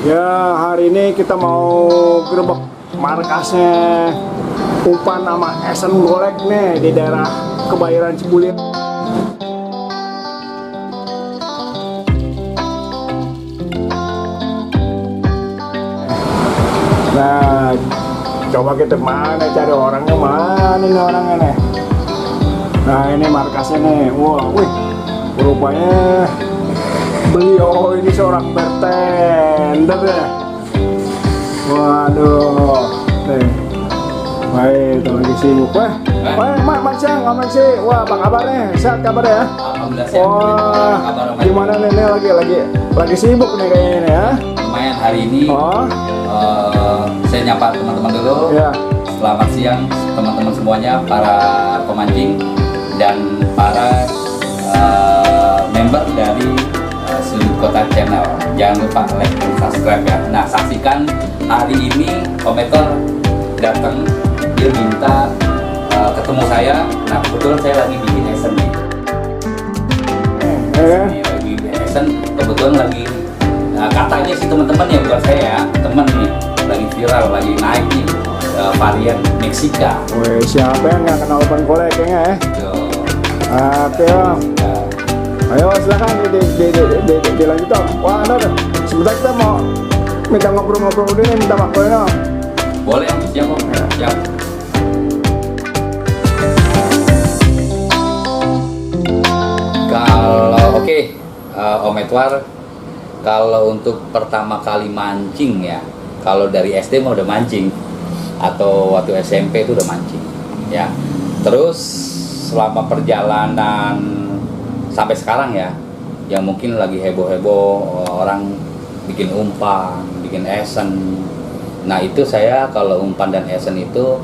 Ya, hari ini kita mau gerebek markasnya Umpan sama Esen Golek nih di daerah Kebayoran Cibulir. Nah, coba kita mana cari orangnya, mana nih orangnya nih. Nah, ini markasnya nih. Wah, wih, rupanya beliau ini seorang bartender ya. Waduh, nih. Baik, itu lagi sibuk. Mak Siang, wah, apa kabarnya? Sehat kabarnya ya? Alhamdulillah sehat. Wah, gimana nih? Ini lagi sibuk nih kayaknya nih ya. Lumayan hari ini. Saya nyapa teman-teman dulu. Ya. Selamat siang teman-teman semuanya, para pemancing dan para member dari Sudut Kota Channel. Jangan lupa like dan subscribe ya. Nah, saksikan hari ini Kometor datang, dia minta ketemu saya. Nah, kebetulan saya lagi bikin esen nih. Lagi bikin esen, kebetulan lagi katanya sih teman-teman ya, bukan saya ya, temen nih lagi viral, lagi naik nih varian Meksika. Wih, siapa yang nggak kenal Umpan Golek kayaknya ya? Oke, Om. Ayo silakan dilanjut Om. Wah, sebentar kita mau minta ngobrol-ngobrol dulu nih, minta waktunya Om. Boleh Om, siap Om. Siap. Kalau Om Edward, kalau untuk pertama kali mancing ya, kalau dari SD mah udah mancing, atau waktu SMP itu udah mancing ya. Terus selama perjalanan sampai sekarang ya, yang mungkin lagi heboh-heboh orang bikin umpan, bikin esen. Nah, itu saya kalau umpan dan esen itu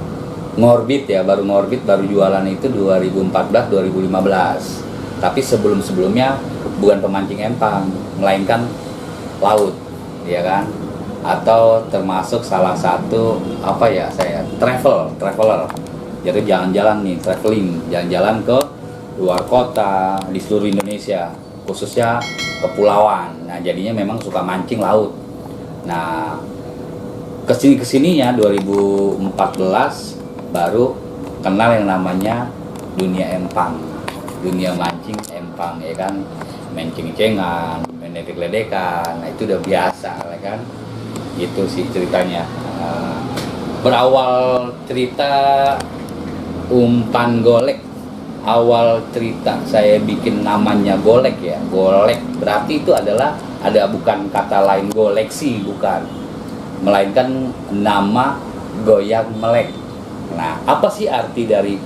ngorbit ya, baru jualan itu 2014-2015. Tapi sebelumnya bukan pemancing empang, melainkan laut, ya kan? Atau termasuk salah satu saya traveler. Jadi jalan-jalan nih, traveling, jalan-jalan ke luar kota di seluruh Indonesia, khususnya kepulauan. Nah, jadinya memang suka mancing laut. Nah, kesininya 2014 baru kenal yang namanya dunia empang, dunia mancing empang, ya kan? Main ceng-cengan, main ledek-ledekan, nah itu udah biasa, ya kan? Gitu sih ceritanya. Berawal cerita umpan golek, awal cerita saya bikin namanya golek ya. Golek berarti itu adalah bukan kata lain goleksi, bukan, melainkan nama goyang melek. Nah, apa sih arti dari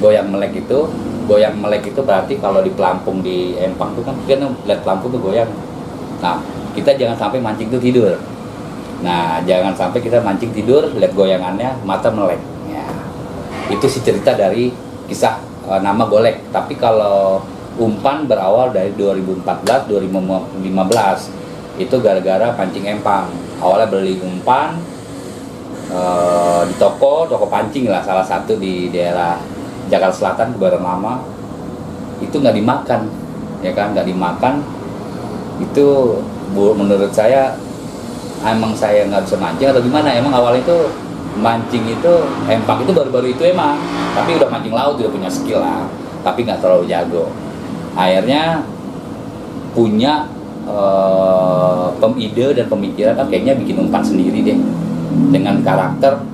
goyang melek itu? Goyang melek itu berarti kalau di pelampung di empang itu kan kita lihat pelampung tuh goyang. Nah, kita jangan sampai mancing itu tidur. Nah, jangan sampai kita mancing tidur, lihat goyangannya, mata melek. Ya, itu sih cerita dari kisah nama golek. Tapi kalau umpan berawal dari 2014-2015, itu gara-gara pancing empang. Awalnya beli umpan di toko pancing lah, salah satu di daerah Jakarta Selatan, Kebayoran Lama. Itu nggak dimakan, ya kan? Nggak dimakan. Itu menurut saya emang saya nggak bisa mancing atau gimana. Emang awalnya itu mancing itu empang itu baru-baru itu emang, tapi udah mancing laut, udah punya skill lah, tapi nggak terlalu jago. Akhirnya punya ide dan pemikiran, kayaknya bikin umpan sendiri deh, dengan karakter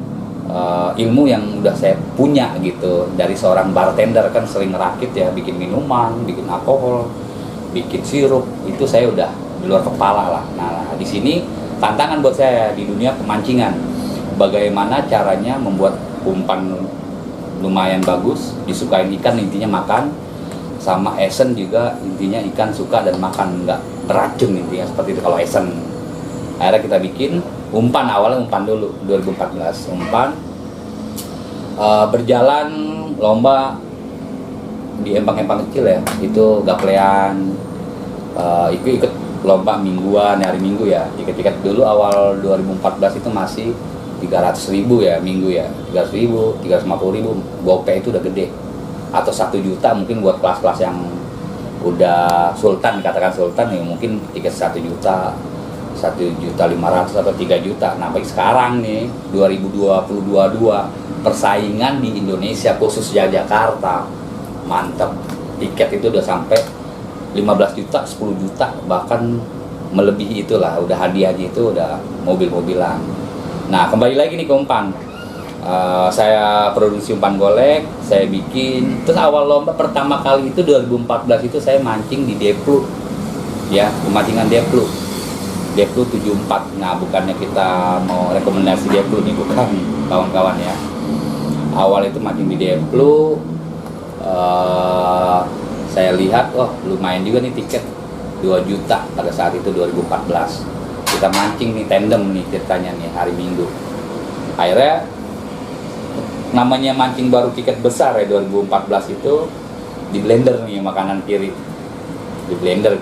ilmu yang udah saya punya gitu dari seorang bartender, kan sering ngerakit ya, bikin minuman, bikin alkohol, bikin sirup, itu saya udah di luar kepala lah. Nah, di sini tantangan buat saya di dunia pemancingan, bagaimana caranya membuat umpan lumayan bagus, disukain ikan, intinya makan, sama esen juga intinya ikan suka dan makan, nggak beracun intinya seperti itu kalau esen. Akhirnya kita bikin umpan, awalnya umpan dulu 2014 umpan, berjalan lomba di empang-empang kecil ya, itu gaplean, ikut lomba mingguan, hari Minggu ya, tiket dulu awal 2014 itu masih 300.000 ya minggu ya, 300.000, 350.000, gope itu udah gede, atau 1 juta mungkin buat kelas-kelas yang udah sultan, dikatakan sultan ya, mungkin tiket 1 juta, 1.500.000 atau 3 juta. Nah, baik sekarang nih 2022 persaingan di Indonesia khusus Jakarta mantap. Tiket itu udah sampai 15 juta, 10 juta, bahkan melebihi itulah. Udah hadiahnya itu udah mobil-mobilan. Nah, kembali lagi nih ke umpan. Saya produksi umpan golek, saya bikin. Terus awal lomba pertama kali itu 2014 itu saya mancing di Deplu, ya, pemancingan Deplu 74. Nah, bukannya kita mau rekomendasi Deplu nih, bukan kawan-kawan ya. Awal itu mancing di Deplu, saya lihat, oh lumayan juga nih tiket 2 juta pada saat itu 2014. Kita mancing nih tandem nih ceritanya nih hari Minggu. Akhirnya namanya mancing baru tiket besar ya 2014 itu di blender nih makanan kiri, di blender,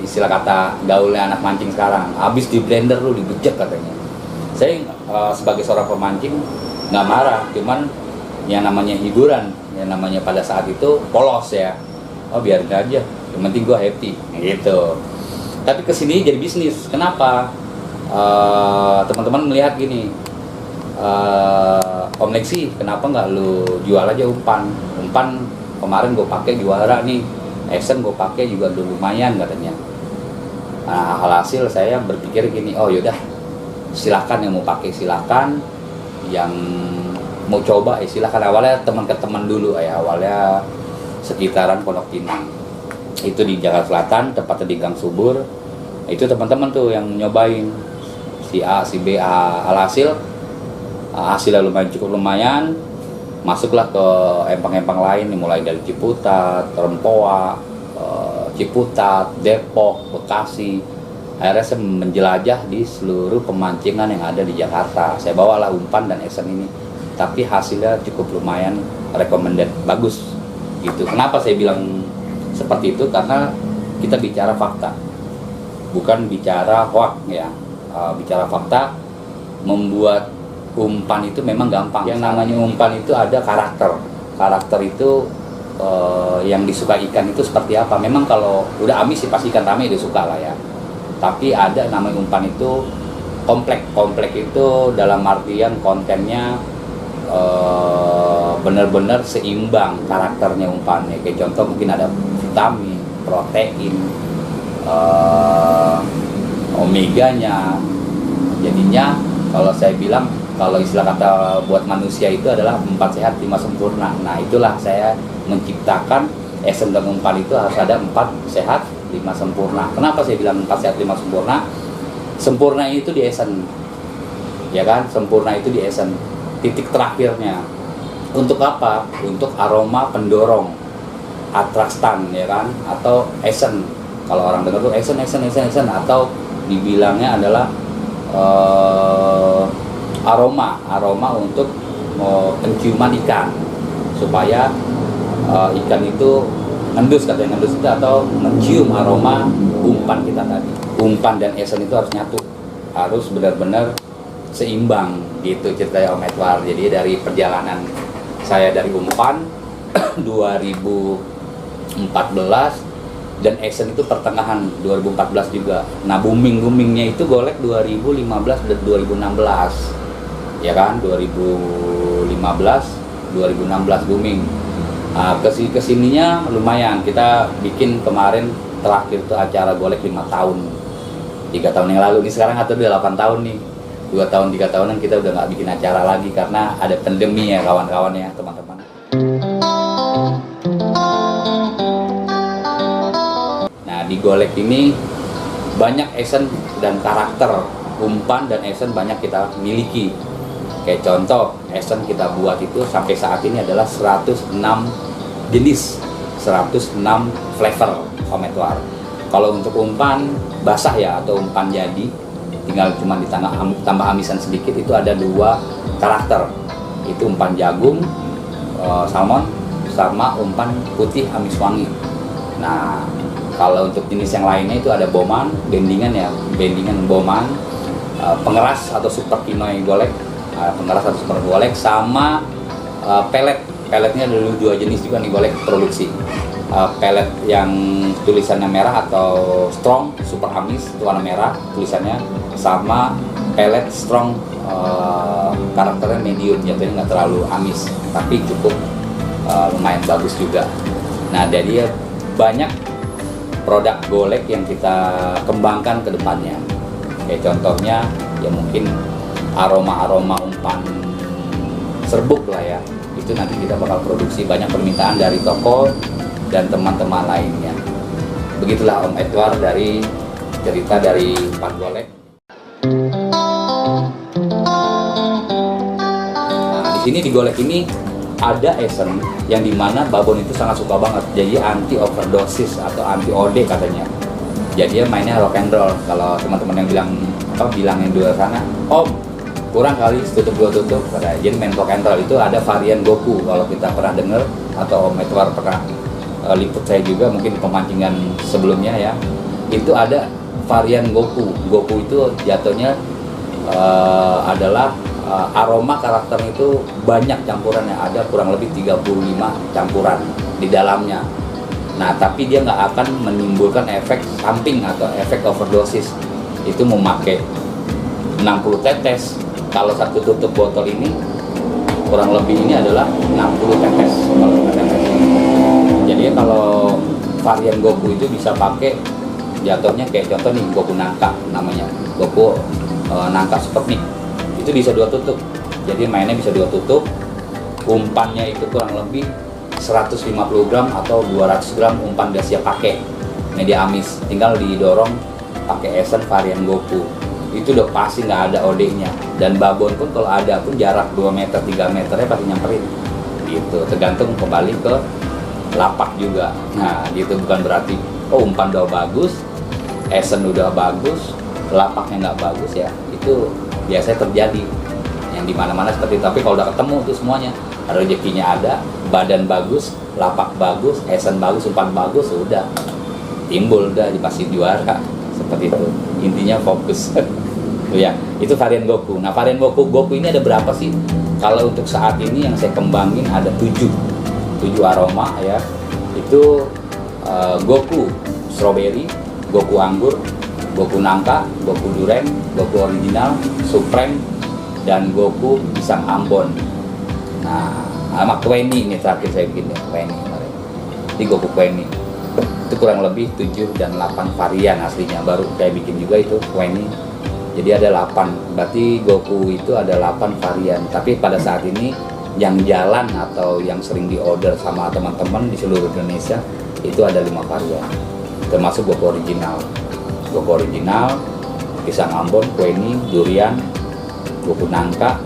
istilah kata gaulnya anak mancing sekarang, habis di blender lu dibejek katanya. Saya sebagai seorang pemancing nggak marah, cuman yang namanya hiburan, yang namanya pada saat itu polos ya, oh biarin aja, yang penting gua happy gitu. Tapi kesini jadi bisnis. Kenapa? Teman-teman melihat gini, Om Lexi, kenapa nggak lu jual aja umpan? Umpan kemarin gue pakai juara nih, Esen gue pakai juga udah lumayan katanya. Nah, hasil saya berpikir gini, oh yaudah, silakan yang mau pakai silakan, yang mau coba ya silakan. Awalnya teman ke teman dulu ya, awalnya sekitaran Pondok Pinang. Itu di Jakarta Selatan, tepatnya di Gang Subur. Itu teman-teman tuh yang nyobain, si A, si B, alhasil hasilnya cukup lumayan, masuklah ke empang-empang lain, mulai dari Ciputat, Rempoa, Ciputat, Depok, Bekasi. Akhirnya saya menjelajah di seluruh pemancingan yang ada di Jakarta. Saya bawalah umpan dan esen ini, tapi hasilnya cukup lumayan, recommended, bagus gitu. Kenapa saya bilang seperti itu? Karena kita bicara fakta, bukan bicara hoax ya. Bicara fakta. Membuat umpan itu memang gampang. Yang namanya umpan itu ada karakter. Karakter itu yang disuka ikan itu seperti apa. Memang kalau udah amis sih pasti ikan rame disuka lah ya. Tapi ada namanya umpan itu kompleks. Kompleks itu dalam artian kontennya benar-benar seimbang karakternya umpannya. Kayak contoh mungkin ada vitamin, protein, omeganya. Jadinya kalau saya bilang, kalau istilah kata buat manusia itu adalah 4 sehat 5 sempurna. Nah, itulah saya menciptakan esen dan umpan itu harus ada 4 sehat 5 sempurna. Kenapa saya bilang 4 sehat 5 sempurna? Sempurna itu di esen, ya kan? Sempurna itu di esen. Titik terakhirnya untuk apa? Untuk aroma pendorong, atrakstan, ya kan? Atau esen. Kalau orang dengar tuh esen, atau dibilangnya adalah aroma untuk penciuman ikan, supaya ikan itu ngendus, katanya ngendus itu, atau mencium aroma umpan kita tadi. Umpan dan esen itu harus nyatu, harus benar-benar seimbang gitu ceritanya Om Edward. Jadi dari perjalanan saya dari umpan 2014 dan esen itu pertengahan 2014 juga. Nah, boomingnya itu golek 2015 dan 2016, ya kan? 2015, 2016 booming. Nah, kesininya lumayan. Kita bikin kemarin terakhir tuh acara golek 5 tahun, 3 tahun yang lalu. Ini sekarang atau udah 8 tahun nih, 2 tahun 3 tahunan kita udah nggak bikin acara lagi karena ada pandemi ya kawan-kawan ya teman-teman. Di golek ini banyak esen dan karakter umpan dan esen banyak kita miliki. Kayak contoh, esen kita buat itu sampai saat ini adalah 106 jenis, 106 flavor Om Edward. Kalau untuk umpan basah ya atau umpan jadi, tinggal cuma tambah amisan sedikit, itu ada 2 karakter. Itu umpan jagung, salmon, sama umpan putih amis wangi. Nah, kalau untuk jenis yang lainnya itu ada boman, bendingan boman, pengeras atau super kinoy golek, sama pelet. Peletnya ada 2 jenis juga nih golek produksi. pelet yang tulisannya merah atau strong super amis itu warna merah tulisannya, sama pelet strong karakternya medium, jatuhnya nggak terlalu amis tapi cukup lumayan bagus juga. Nah jadi banyak produk golek yang kita kembangkan ke depannya. Kayak contohnya ya mungkin aroma umpan serbuk lah ya, itu nanti kita bakal produksi, banyak permintaan dari toko dan teman-teman lainnya. Begitulah Om Edward dari cerita dari umpan golek. Nah di sini di golek ini ada esen yang dimana babon itu sangat suka banget, jadi anti overdosis atau anti OD katanya. Jadi dia mainnya rock and roll. Kalau teman-teman yang bilang yang di luar sana, Om kurang kali tutup dua tutup, jadi main rock and roll. Itu ada varian Goku kalau kita pernah dengar, atau Om Edward pernah liput saya juga mungkin pemancingan sebelumnya ya. Itu ada varian Goku. Goku itu jatuhnya adalah aroma karakternya itu banyak campurannya, ada kurang lebih 35 campuran di dalamnya. Nah tapi dia nggak akan menimbulkan efek samping atau efek overdosis. Itu memakai 60 tetes. Kalau satu tutup botol ini kurang lebih ini adalah 60 tetes kalau tetes. Jadi kalau varian Goku itu bisa pakai jatuhnya kayak contoh nih Goku nangka namanya, Goku nangka super nih. Itu bisa 2 tutup, jadi mainnya bisa 2 tutup. Umpannya itu kurang lebih 150 gram atau 200 gram umpan dia siap pakai. Media amis, tinggal didorong pakai esen varian Goku. Itu udah pasti nggak ada OD-nya. Dan babon pun kalau ada pun jarak 2 meter 3 meternya pasti nyamperin. Gitu, tergantung kembali ke lapak juga. Nah gitu, bukan berarti umpan udah bagus, esen udah bagus, lapaknya nggak bagus ya. Itu biasanya terjadi yang dimana-mana seperti itu. Tapi kalau udah ketemu tuh semuanya, rezekinya ada, badan bagus, lapak bagus, esen bagus, umpan bagus, udah timbul, udah pasti juara seperti itu. Intinya fokus. Ya, itu varian Goku. Nah varian Goku ini ada berapa sih? Kalau untuk saat ini yang saya kembangin ada 7 aroma ya. Itu Goku strawberry, Goku anggur, Goku nangka, Goku durian, Goku original, Supreme, dan Goku pisang Ambon. Nah, sama Kweni ini terakhir saya bikin ya, Kweni. Ini Goku Kweni. Itu kurang lebih 7 dan 8 varian aslinya, baru saya bikin juga itu Kweni. Jadi ada 8, berarti Goku itu ada 8 varian. Tapi pada saat ini yang jalan atau yang sering diorder sama teman-teman di seluruh Indonesia itu ada 5 varian, termasuk Goku original. Goku original, pisang Ambon, Kweni, durian, Goku nangka,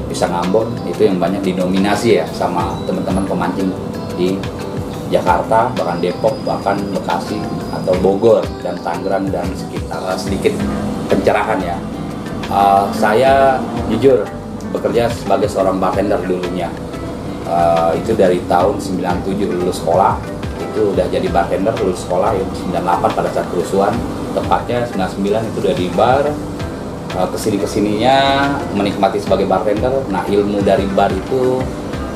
pisang Ambon, itu yang banyak dinominasi ya sama teman-teman pemancing di Jakarta, bahkan Depok, bahkan Bekasi atau Bogor dan Tangerang dan sekitar. Sedikit pencerahan ya, saya jujur bekerja sebagai seorang bartender dulunya. Itu dari tahun 97 lulus sekolah, itu udah jadi bartender, lulus sekolah ya 98 pada saat kerusuhan, tepatnya 99 itu udah di bar. Kesininya menikmati sebagai bartender. Nah ilmu dari bar itu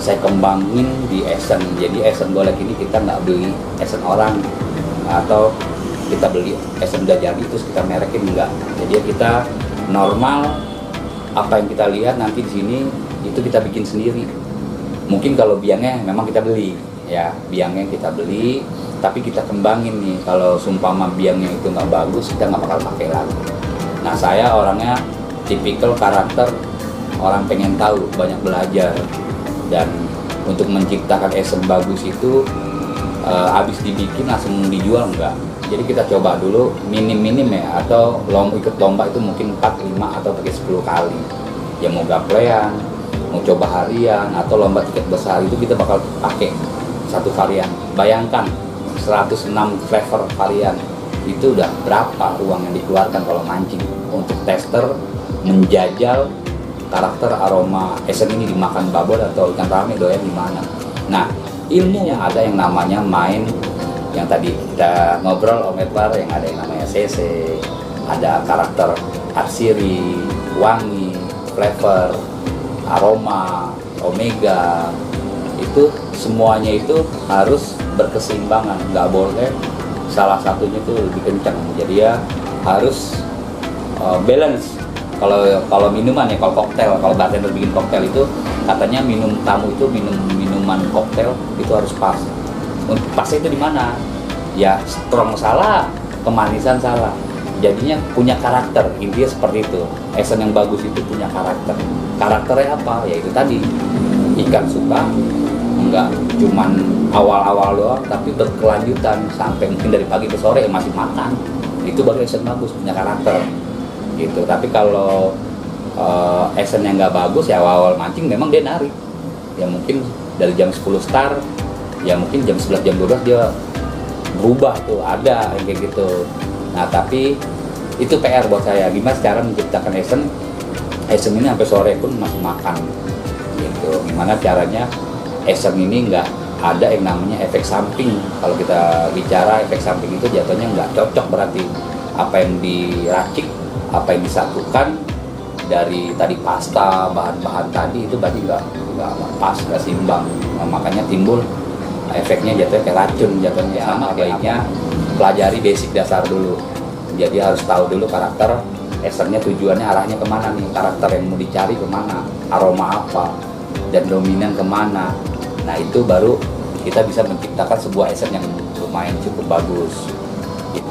saya kembangin di esen. Jadi esen golek ini kita nggak beli esen orang atau kita beli esen udah jadi terus kita merekin, enggak. Jadi kita normal, apa yang kita lihat nanti di sini itu kita bikin sendiri. Mungkin kalau biangnya memang kita beli ya, biangnya kita beli, tapi kita kembangin nih. Kalau sumpama biangnya itu nggak bagus, kita nggak bakal pakai lagi. Nah saya orangnya tipikal karakter orang pengen tahu, banyak belajar, dan untuk menciptakan esen bagus itu habis dibikin langsung dijual enggak. Jadi kita coba dulu minim ya, atau ikut lomba itu mungkin 4, 5 atau pakai 10 kali. Ya mau gaplean, mau coba harian atau lomba tiket besar itu kita bakal pakai satu varian. Bayangkan 106 flavor varian, itu udah berapa uang yang dikeluarkan kalau mancing untuk tester menjajal karakter aroma esen ini dimakan babon atau ikan rame doyan di mana. Nah ilmunya ada yang namanya main, yang tadi kita ngobrol Om Edward, yang ada yang namanya CC, ada karakter arsiri, wangi, flavor, aroma, omega, itu semuanya itu harus berkeseimbangan, nggak boleh salah satunya tuh lebih kencang. Jadi ya harus balance. Kalau minuman ya, kalau koktail, kalau bartender bikin koktail itu katanya minum tamu itu minum minuman koktail itu harus pas. Pasnya itu di mana? Ya strong salah, kemanisan salah. Jadinya punya karakter, intinya seperti itu. Esen yang bagus itu punya karakter. Karakternya apa? Ya itu tadi, ikan suka, enggak cuman awal-awal doang, tapi berkelanjutan sampai mungkin dari pagi ke sore masih makan. Itu baru esen bagus, punya karakter. Gitu. Tapi kalau esen yang nggak bagus ya awal-awal mancing memang dia narik. Ya mungkin dari jam 10 start, ya mungkin jam 11 jam 12 dia berubah tuh, ada yang kayak gitu. Nah tapi itu PR buat saya, gimana cara menciptakan esen ini sampai sore pun masih makan gitu. Gimana caranya esen ini nggak ada yang namanya efek samping. Kalau kita bicara efek samping itu jatuhnya nggak cocok, berarti apa yang diracik, apa yang disatukan dari tadi pasta, bahan-bahan tadi itu berarti nggak pas, nggak seimbang. Nah, makanya timbul efeknya jatuhnya kayak racun jatuhnya. Sama baiknya pelajari basic dasar dulu. Jadi harus tahu dulu karakter esennya, tujuannya arahnya kemana nih, karakter yang mau dicari kemana, aroma apa, dan dominan kemana. Nah itu baru kita bisa menciptakan sebuah esen yang lumayan cukup bagus.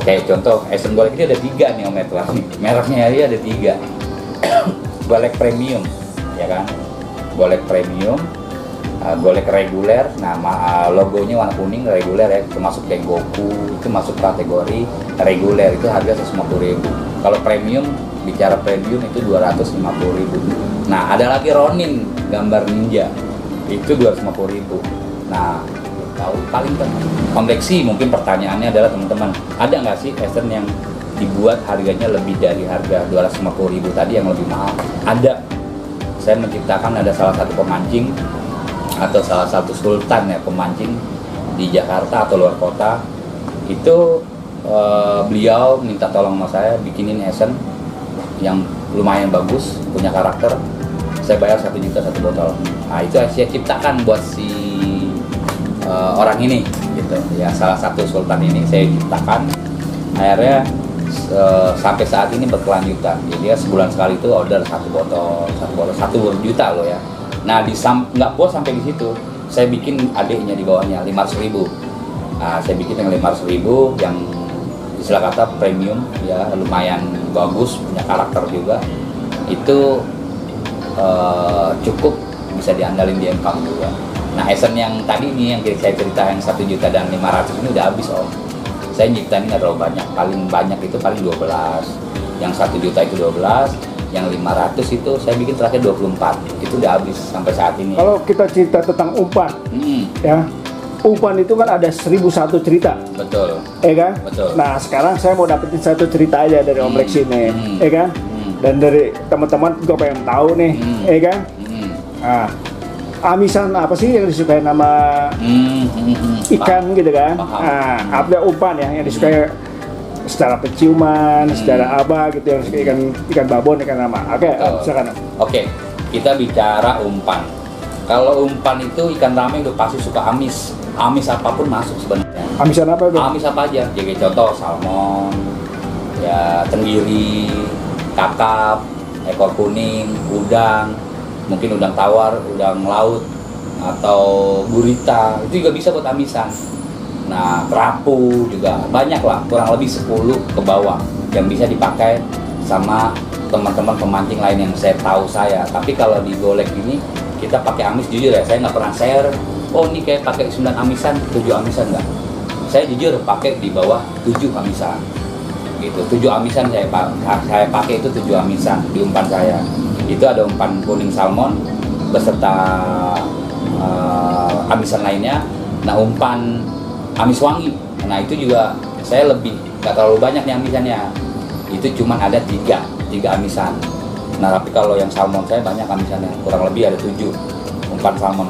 Kayak contoh esen golek ini ada 3 nih Om Edward, mereknya ini ada 3. Golek premium, ya kan? Golek premium, golek reguler. Nah logonya warna kuning reguler ya, termasuk Tengoku itu masuk kategori reguler, itu harga 150.000. Kalau premium, bicara premium itu 250.000. Nah ada lagi Ronin gambar ninja itu 250.000. Nah tahu paling konveksi, mungkin pertanyaannya adalah teman-teman, ada nggak sih esen yang dibuat harganya lebih dari harga 250.000 tadi yang lebih mahal? Ada. Saya menciptakan, ada salah satu pemancing atau salah satu sultan ya pemancing di Jakarta atau luar kota itu, beliau minta tolong sama saya bikinin esen yang lumayan bagus, punya karakter. Saya bayar 1 juta 1 botol. Nah itu saya ciptakan buat si orang ini gitu ya, salah satu sultan ini saya ciptakan. Akhirnya sampai saat ini berkelanjutan. Jadi ya sebulan sekali itu order 1 botol 1 juta loh ya. Nah nggak puas sampai di situ, saya bikin adiknya di bawahnya 500.000. Nah saya bikin yang 500.000 yang istilah kata premium ya, lumayan bagus, punya karakter juga. Itu cukup bisa diandalin di Empang juga. Nah esen yang tadi nih yang saya cerita yang 1 juta dan 500 ini udah habis Om. Saya nyiptain nggak terlalu banyak, paling banyak itu paling 12. Yang 1 juta itu 12, yang 500 itu saya bikin terakhir 24. Itu udah habis sampai saat ini. Kalau kita cerita tentang umpan, ya, umpan itu kan ada 1001 cerita. Betul. Kan? Betul. Nah sekarang saya mau dapetin 1 cerita aja dari Om Lex ini, kan? Dan dari teman-teman gue pengen tahu nih, kan? Nah, amisan apa sih yang disukai nama ikan gitu kan? Nah, apa umpan ya yang disukai secara penciuman, secara apa gitu, yang disukai ikan babon, ikan nama. Oke, silakan. Oke, kita bicara umpan. Kalau umpan itu ikan rame udah pasti suka amis. Amis apapun masuk sebenarnya. Amisan apa itu? Amis apa aja? Jadi contoh salmon, ya tenggiri, kakap, ekor kuning, udang, mungkin udang tawar, udang laut, atau gurita, itu juga bisa buat amisan. Nah, kerapu juga banyak lah, kurang lebih 10 ke bawah yang bisa dipakai sama teman-teman pemancing lain yang saya tahu saya. Tapi kalau di golek ini kita pakai amis, jujur ya, saya nggak pernah share. Oh ini kayak pakai 9 amisan, 7 amisan nggak. Saya jujur pakai di bawah 7 amisan. Gitu, 7 amisan saya pakai itu 7 amisan di umpan saya. Itu ada umpan kuning salmon beserta amisan lainnya. Nah umpan amis wangi, nah itu juga saya lebih nggak terlalu banyak nih amisannya. Itu cuma ada 3 amisan. Nah tapi kalau yang salmon saya banyak amisannya, kurang lebih ada 7 umpan salmon.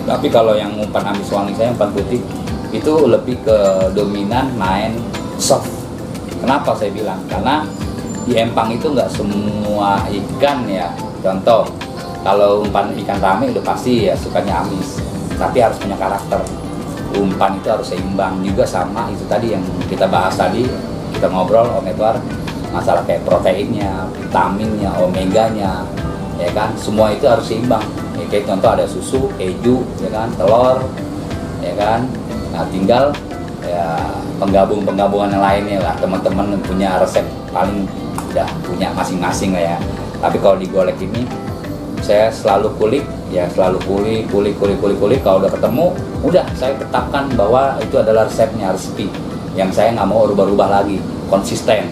Tapi kalau yang umpan amis wangi saya, umpan putih itu lebih ke dominan main soft. Kenapa saya bilang? Karena di empang itu nggak semua ikan ya. Contoh, kalau umpan ikan rame udah pasti ya sukanya amis, tapi harus punya karakter. umpan itu harus seimbang juga sama itu tadi yang kita bahas tadi, kita ngobrol Om Edward, masalah kayak proteinnya, vitaminnya, omeganya, ya kan, semua itu harus seimbang. Ya, kayak contoh ada susu, keju, ya kan, telur, ya kan. Nah tinggal ya penggabungan yang lainnya lah, teman-teman punya resep paling udah punya masing-masing lah ya. Tapi kalau di Golek ini saya selalu kulik, ya selalu kulik. Kalau udah ketemu, udah saya tetapkan bahwa itu adalah resepnya, resepi yang saya nggak mau rubah-rubah lagi, konsisten.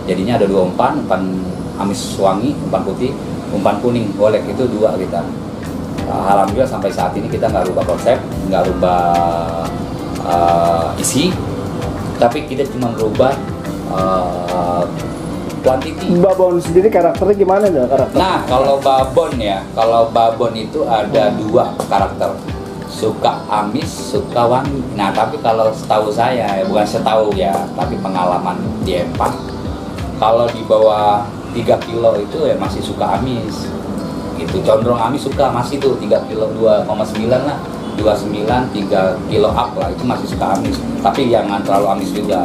Jadinya ada 2 umpan amis wangi, umpan putih, umpan kuning. Golek itu 2 kita. Alhamdulillah sampai saat ini kita nggak rubah konsep, nggak rubah isi, tapi kita cuma rubah quantity. Babon sendiri karakternya gimana ya karakter? Nah, kalau babon itu ada 2 karakter, suka amis, suka wangi. Nah, tapi kalau setahu saya, bukan setahu ya, tapi pengalaman di Empang, kalau di bawah 3 kilo itu ya masih suka amis. Gitu, condrong amis suka, masih tuh 3 kilo 2,9 lah, 29, 3 kilo up lah, itu masih suka amis. Tapi jangan terlalu amis juga.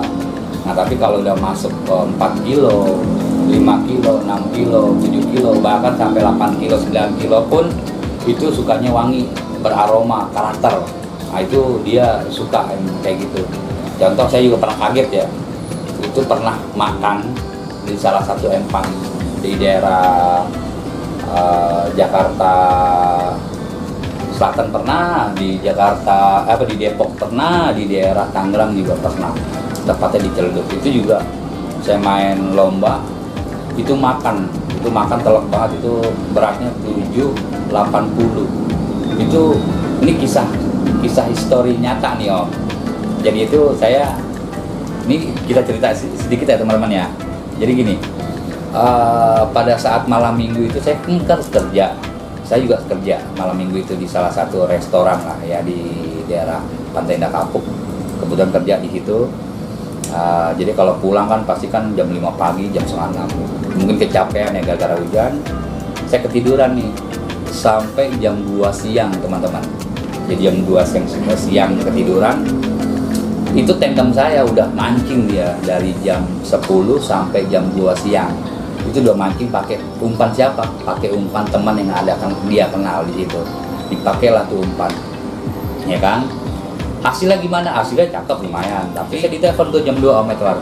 Nah, tapi kalau udah masuk ke 4 kilo, 5 kilo, 6 kilo, 7 kilo, bahkan sampai 8 kilo, 9 kilo pun itu sukanya wangi, beraroma, karakter. Nah, itu dia suka kayak gitu. Contoh saya juga pernah kaget ya, itu pernah makan di salah satu Empang di daerah Jakarta Selatan pernah, di Jakarta di Depok pernah, di daerah Tangerang juga pernah, tepatnya di Ciledug. Itu juga saya main lomba, itu makan telak banget, itu beratnya 780. Itu ini kisah histori nyata nih Om. Jadi itu ini kita cerita sedikit ya teman-teman ya. Jadi gini, pada saat malam minggu itu saya kerja. Saya juga kerja malam minggu itu di salah satu restoran lah ya di daerah Pantai Indah Kapuk. Kebetulan kerja di situ. Jadi kalau pulang kan pasti kan jam 5 pagi, jam 5:30. Mungkin kecapean ya gara-gara hujan. Saya ketiduran nih sampai jam 2 siang teman-teman. Jadi jam 2 siang ketiduran. Itu tandem saya udah mancing dia dari jam 10 sampai jam 2 siang. Itu udah mancing pakai umpan siapa? Pakai umpan teman yang dia kenal di situ. Dipakailah tuh umpan. Ya kan? Hasilnya gimana? Hasilnya cakep lumayan. Tapi saya ditelepon tuh jam 2 Om Edward.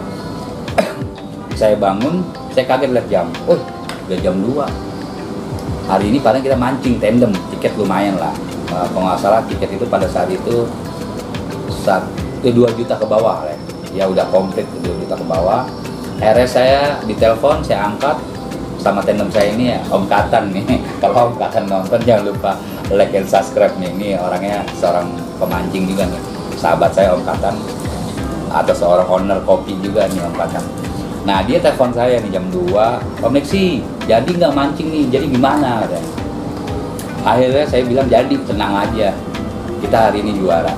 Saya bangun, saya kaget lihat jam. Oh, udah jam 2. Hari ini padahal kita mancing tandem, tiket lumayan lah. Kalau nggak salah tiket itu pada saat itu 2 juta ke bawah lah. Ya udah komplit 2 juta ke bawah. Akhirnya saya ditelepon, saya angkat sama tandem saya ini ya, Om Katan nih. Kalau Om Katan nonton jangan lupa like and subscribe nih. Ini orangnya seorang pemancing juga nih. Sahabat saya Om Katan, atau seorang owner kopi juga nih Om Katan. Nah dia telepon saya nih jam 2, Om Nexi, jadi nggak mancing nih, jadi gimana? Akhirnya saya bilang jadi, tenang aja, kita hari ini juara.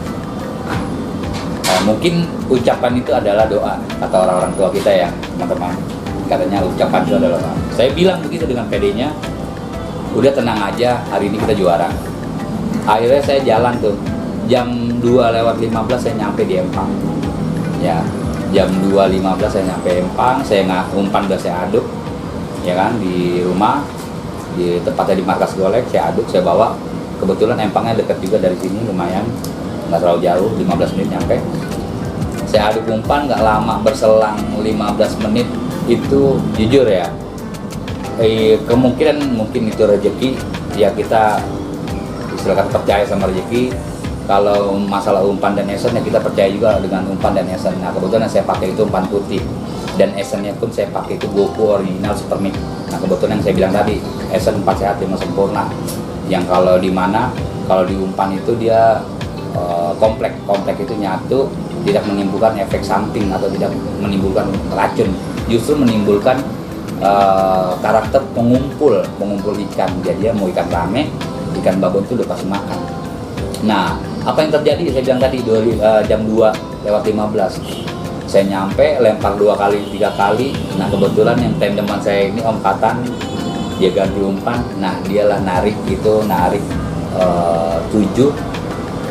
Mungkin ucapan itu adalah doa, kata orang-orang tua kita ya teman-teman. Katanya ucapan itu adalah doa. Saya bilang begitu dengan PD-nya, udah tenang aja, hari ini kita juara. Akhirnya saya jalan tuh, jam 2:15 saya nyampe di Empang. Ya, jam 2:15 saya nyampe Empang, umpan udah saya aduk, ya kan, di rumah, tepatnya di markas Golek, saya aduk, saya bawa. Kebetulan Empangnya dekat juga dari sini, lumayan, nggak terlalu jauh, 15 menit nyampe. Saya aduk umpan, nggak lama, berselang 15 menit itu jujur ya, kemungkinan mungkin itu rezeki ya, kita istilahnya percaya sama rezeki. Kalau masalah umpan dan esen ya kita percaya juga dengan umpan dan esen. Nah kebetulan yang saya pakai itu umpan putih, dan esennya pun saya pakai itu Goku original Supermix. Nah kebetulan yang saya bilang tadi, esen 4 sehat 5 sempurna, yang kalau di umpan itu dia komplek itu nyatu, tidak menimbulkan efek samping atau tidak menimbulkan racun, justru menimbulkan karakter pengumpul ikan. Jadi ya mau ikan rame, ikan babon itu udah pasti makan. Nah apa yang terjadi? Saya bilang tadi jam 2:15 saya nyampe, lempar 2 kali 3 kali. Nah kebetulan yang tandeman saya ini Om Katan, dia ganti umpan. Nah dialah narik 7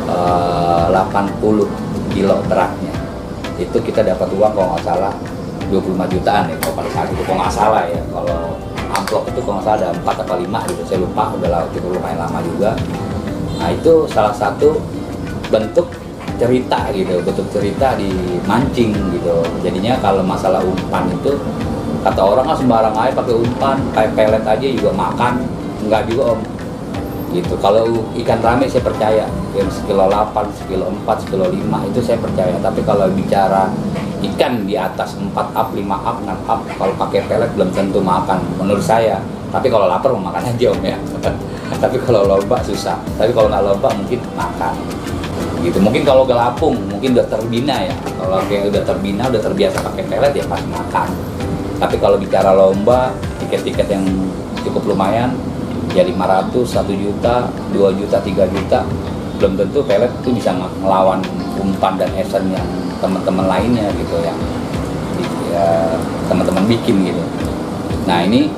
80 kilo beratnya. Itu kita dapat uang kalau nggak salah 25 jutaan ya kalau pada saat itu, kalau nggak salah ya. Kalau amplop itu kalau nggak salah ada 4 atau 5 gitu, saya lupa, udah cukup lumayan lama juga. Nah itu salah satu bentuk cerita gitu, bentuk cerita di mancing gitu. Jadinya kalau masalah umpan itu, kata orang kan sembarang aja pakai umpan, kayak pelet aja juga makan, enggak juga om. Gitu. Kalau ikan rame saya percaya, yang sekilo 8, sekilo 4, sekilo 5 itu saya percaya. Tapi kalau bicara ikan di atas 4 up, 5 up, 6 up, kalau pakai pelet belum tentu makan menurut saya. Tapi kalau lapar mau makan aja om ya. Tapi kalau lomba susah. Tapi kalau nggak lomba mungkin makan. Gitu. Mungkin kalau gelapung mungkin udah terbina ya. Kalau kayak udah terbina, udah terbiasa pakai pelet ya pasti makan. Tapi kalau bicara lomba, tiket-tiket yang cukup lumayan, ya 500, 1 juta, 2 juta, 3 juta, belum tentu pelet itu bisa ngelawan umpan dan esen yang teman-teman lainnya gitu, yang ya, teman-teman bikin gitu. Nah ini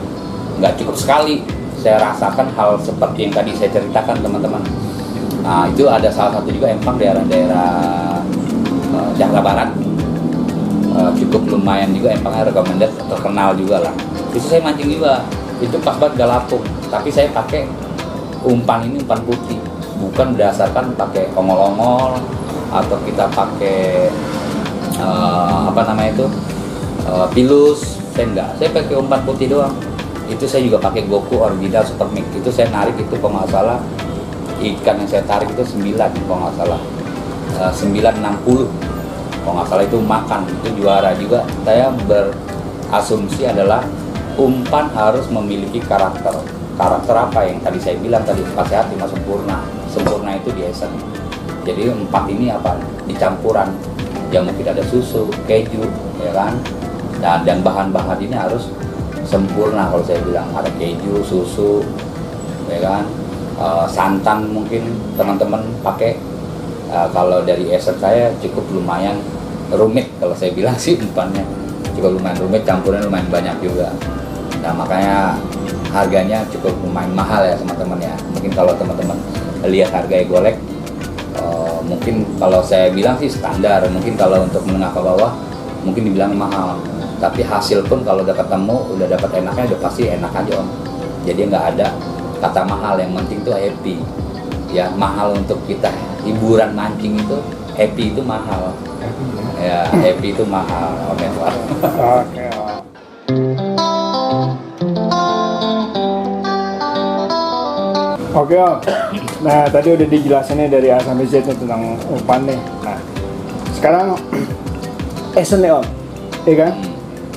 nggak cukup sekali saya rasakan hal seperti yang tadi saya ceritakan teman-teman. Nah itu ada salah satu juga empang daerah Jakarta Barat, cukup lumayan juga empangnya, recommended, terkenal juga lah. Itu saya mancing juga, itu pas banget galapung, tapi saya pakai umpan ini umpan putih, bukan berdasarkan pakai ongol-ongol atau kita pakai pilus. Saya enggak, saya pakai umpan putih doang. Itu saya juga pakai Goku original Super Mix. Itu saya narik itu kalau nggak salah, ikan yang saya tarik itu 9 kalau nggak salah, 960 kalau nggak salah, itu makan, itu juara juga. Saya berasumsi adalah umpan harus memiliki karakter apa yang tadi saya bilang tadi, 4 sehat 5 sempurna itu di esen. Jadi 4 ini apa, dicampuran yang mungkin ada susu, keju ya kan, dan bahan-bahan ini harus sempurna. Kalau saya bilang ada keju, susu ya kan, santan mungkin teman-teman pakai. Kalau dari esen saya cukup lumayan rumit, kalau saya bilang sih umpannya cukup lumayan rumit, campurnya lumayan banyak juga. Nah makanya harganya cukup lumayan mahal ya teman-teman ya. Mungkin kalau teman-teman lihat harga golek, mungkin kalau saya bilang sih standar. Mungkin kalau untuk menengah ke bawah mungkin dibilang mahal. Tapi hasil pun kalau udah ketemu, udah dapat enaknya, udah pasti enak aja om. Jadi nggak ada kata mahal, yang penting tuh happy. Ya mahal untuk kita hiburan mancing itu, happy itu mahal. Ya happy itu mahal om Edward. Oke. Oke om. Nah tadi udah dijelasinnya dari A sampai Z nih tentang umpan nih. Nah sekarang esen nih om, iya kan?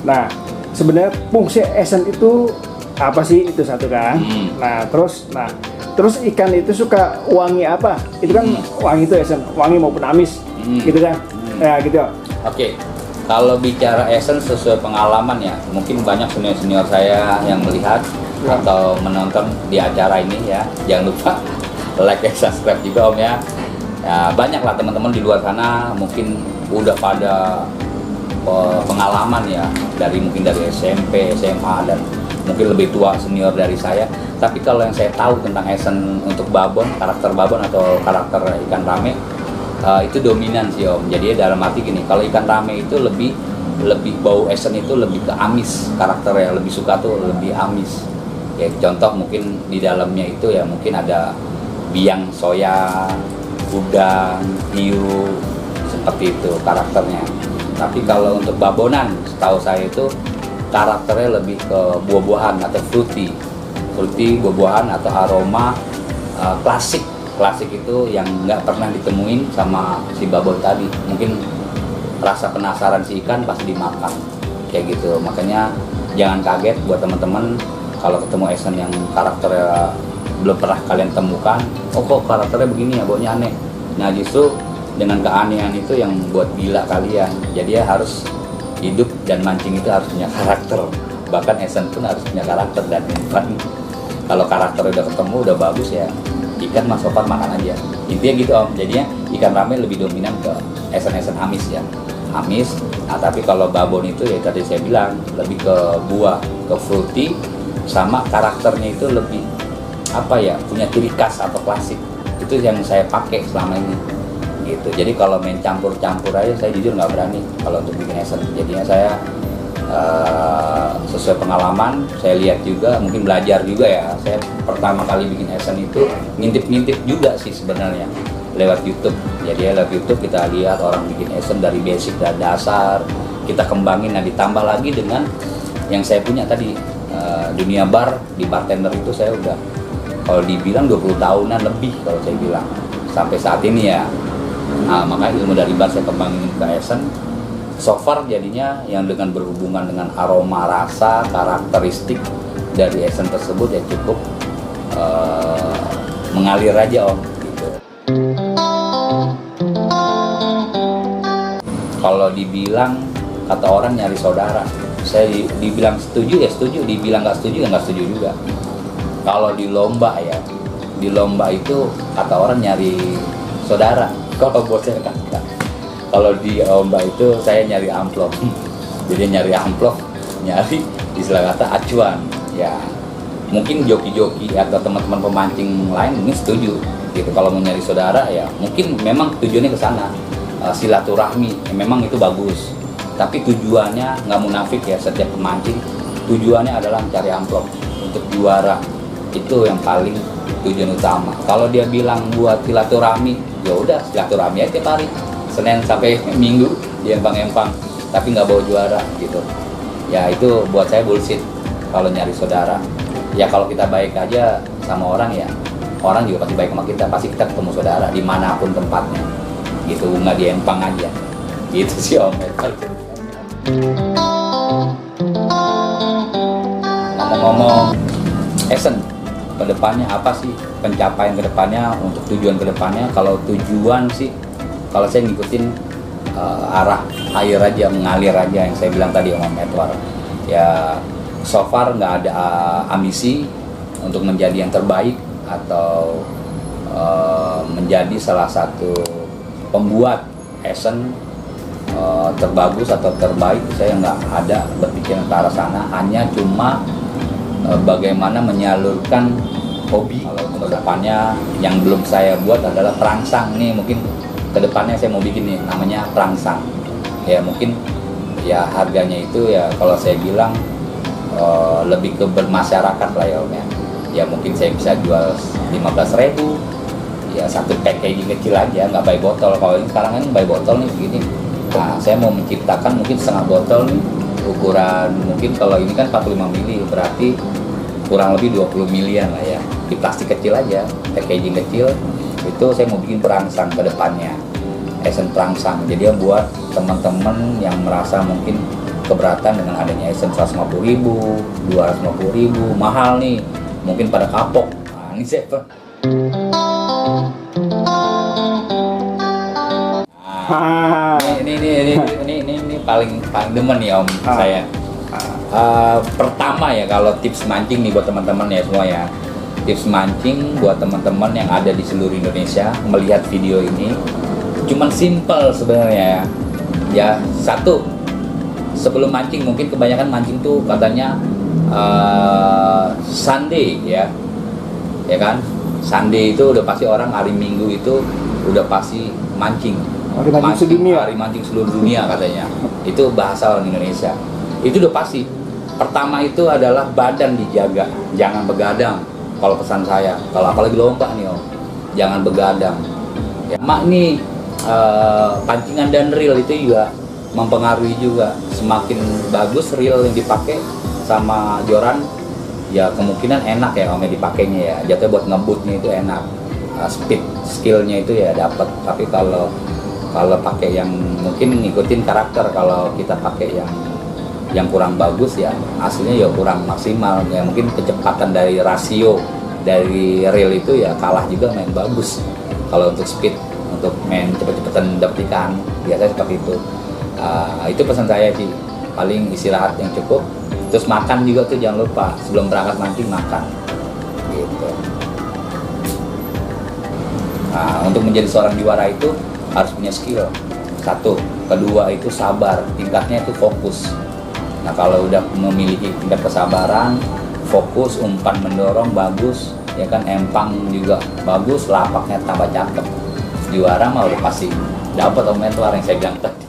Nah sebenarnya fungsi esen itu apa sih, itu satu kan? Nah terus ikan itu suka wangi apa? Itu kan wangi itu esen, wangi maupun amis, gitu kan? Ya gitu. Oke, kalau bicara esen sesuai pengalaman ya, mungkin banyak senior-senior saya yang melihat atau menonton di acara ini ya. Jangan lupa like dan subscribe juga om ya. Ya banyak lah teman-teman di luar sana mungkin udah pada pengalaman ya, mungkin dari SMP, SMA, dan mungkin lebih tua senior dari saya. Tapi kalau yang saya tahu tentang esen untuk babon, karakter babon atau karakter ikan rame, itu dominan sih om. Jadi dalam arti gini, kalau ikan rame itu lebih bau esen itu lebih ke amis, karakternya lebih suka tuh lebih amis. Ya contoh mungkin di dalamnya itu ya mungkin ada biang soya, udang, hiu, seperti itu karakternya. Tapi kalau untuk babonan, setahu saya itu karakternya lebih ke buah-buahan atau fruity, buah-buahan atau aroma klasik itu yang nggak pernah ditemuin sama si babon tadi. Mungkin rasa penasaran si ikan pasti dimakan kayak gitu. Makanya jangan kaget buat teman-teman kalau ketemu esen yang karakternya belum pernah kalian temukan. Oh kok karakternya begini ya, baunya aneh. Nah justru dengan keanehan itu yang buat gila kalian. Jadi ya harus hidup dan mancing itu harus punya karakter. Bahkan esen pun harus punya karakter dan umpan. Kalau karakter udah ketemu, udah bagus ya, ikan mas sopan makan aja. Intinya gitu om. Jadinya ikan rame lebih dominan ke esen-esen amis ya, amis. Nah tapi kalau babon itu ya tadi saya bilang lebih ke buah, ke fruity, sama karakternya itu lebih apa ya, punya ciri khas atau klasik. Itu yang saya pakai selama ini gitu. Jadi kalau main campur-campur aja saya jujur nggak berani kalau untuk bikin action. Jadinya saya sesuai pengalaman, saya lihat juga, mungkin belajar juga ya. Saya pertama kali bikin action itu ngintip-ngintip juga sih sebenarnya lewat YouTube. Jadi lewat YouTube kita lihat orang bikin action dari basic dan dasar, kita kembangin. Nah ditambah lagi dengan yang saya punya tadi, dunia bar, di bartender itu saya udah kalau dibilang 20 tahunan lebih kalau saya bilang sampai saat ini ya. Nah, makanya ilmu dari bar saya kembangin ke action. So far jadinya yang dengan berhubungan dengan aroma, rasa, karakteristik dari action tersebut ya cukup mengalir aja om gitu. Kalau dibilang kata orang nyari saudara, saya dibilang setuju ya setuju, dibilang nggak setuju ya nggak setuju juga. Kalau di lomba ya, di lomba itu kata orang nyari saudara. Kalau buat saya kan enggak. Kalau di lomba itu saya nyari amplop. Jadi nyari amplop, nyari istilah kata acuan. Ya mungkin joki-joki atau teman-teman pemancing lain mungkin setuju. Gitu. Kalau mau nyari saudara ya mungkin memang tujuannya ke sana, silaturahmi. Ya, memang itu bagus. Tapi tujuannya nggak munafik ya, setiap pemancing tujuannya adalah mencari amplop untuk juara. Itu yang paling tujuan utama. Kalau dia bilang buat silaturahmi, ya udah silaturahmi aja tiap hari, Senin sampai Minggu di empang-empang, tapi nggak bawa juara gitu. Ya itu buat saya bullshit. Kalau nyari saudara, ya kalau kita baik aja sama orang ya, orang juga pasti baik sama kita. Pasti kita ketemu saudara dimanapun tempatnya, gitu. Nggak di empang aja, gitu sih om. Ngomong-ngomong action, kedepannya apa sih pencapaian kedepannya untuk tujuan kedepannya? Kalau tujuan sih, kalau saya ngikutin arah air aja, mengalir aja yang saya bilang tadi Om Edward. Ya so far nggak ada ambisi untuk menjadi yang terbaik atau menjadi salah satu pembuat action terbagus atau terbaik. Saya nggak ada berpikiran ke arah sana, hanya cuma bagaimana menyalurkan hobi. Kalau ke depannya yang belum saya buat adalah perangsang nih, mungkin kedepannya saya mau bikin nih namanya perangsang. Ya mungkin ya harganya itu ya kalau saya bilang lebih ke bermasyarakat lah ya om ya. Ya mungkin saya bisa jual 15.000 ya, satu packaging kecil aja, nggak by botol. Kalau ini sekarang kan by botol nih begini. Nah saya mau menciptakan mungkin setengah botol nih, ukuran mungkin kalau ini kan 45 mili, berarti kurang lebih 20 milian lah ya, di plastik kecil aja, packaging kecil. Itu saya mau bikin perangsang ke depannya, action perangsang. Jadi buat teman-teman yang merasa mungkin keberatan dengan adanya action 150.000, 250.000, mahal nih, mungkin pada kapok. Nah ini saya ini paling demen nih om saya. Pertama ya, kalau tips mancing nih buat teman-teman ya semua ya, tips mancing buat teman-teman yang ada di seluruh Indonesia melihat video ini, cuman simple sebenarnya ya. Satu, sebelum mancing, mungkin kebanyakan mancing tuh katanya Sunday ya kan, Sunday itu udah pasti orang hari Minggu itu udah pasti mancing. Hari mancing sedunia. Hari mancing seluruh dunia katanya. Itu bahasa orang Indonesia. Itu udah pasti. Pertama itu adalah badan dijaga, jangan begadang. Kalau pesan saya, kalau apalagi lomba nih om, jangan begadang. Ya, mak nih pancingan dan reel itu juga mempengaruhi juga. Semakin bagus reel yang dipakai sama joran, ya kemungkinan enak ya om ya dipakainya ya. Jatuhnya buat ngebutnya itu enak. Speed skillnya itu ya dapat. Tapi kalau pakai yang mungkin ngikutin karakter, kalau kita pakai yang kurang bagus ya hasilnya ya kurang maksimal ya. Mungkin kecepatan dari rasio dari reel itu ya kalah juga main bagus. Kalau untuk speed, untuk main cepet-cepetan dapet ikan biasanya seperti itu. Itu pesan saya sih, paling istirahat yang cukup, terus makan juga tuh jangan lupa sebelum berangkat mancing makan gitu. Nah, untuk menjadi seorang juara itu harus punya skill, satu. Kedua itu sabar, tingkatnya itu fokus. Nah kalau udah memiliki tingkat kesabaran, fokus, umpan mendorong bagus, ya kan, empang juga bagus, lapaknya tambah cakep, juara mah udah pasti dapat Om Edward yang saya bilang tadi.